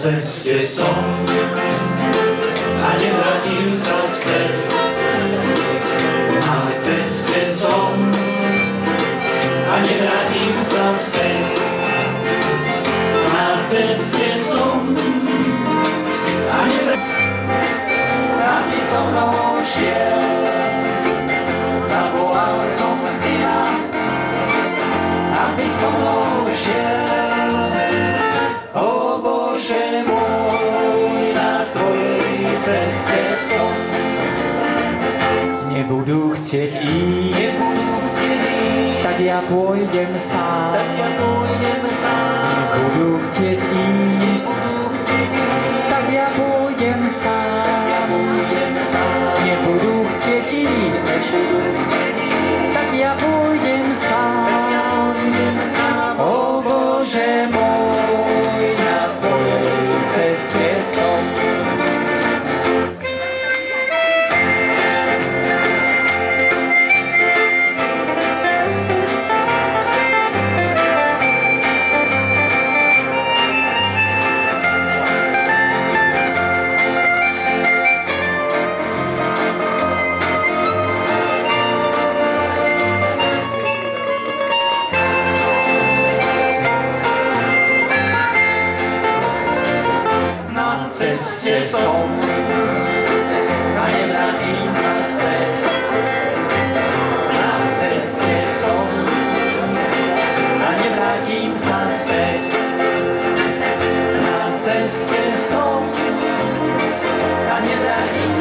ceste som a nevrátim sa späť. Na ceste som a nevrátim sa späť. Na ceste som a nevrátim. Aby so mnou šiel, zavolal som syna, aby so mnou šiel. O Bože môj, na tvojej ceste som. Nebudú chcieť ísť, tak ja pôjdem sám. Nebudú chcieť ísť, tak ja pôjdem sám. Nebudú chcieť ísť, tak ja pôjdem sám. O Bože môj, na tvojej ceste som. Ceste som a nevrátim sa späť. Na ceste som a nevrátim sa späť. Na ceste som a nevrátim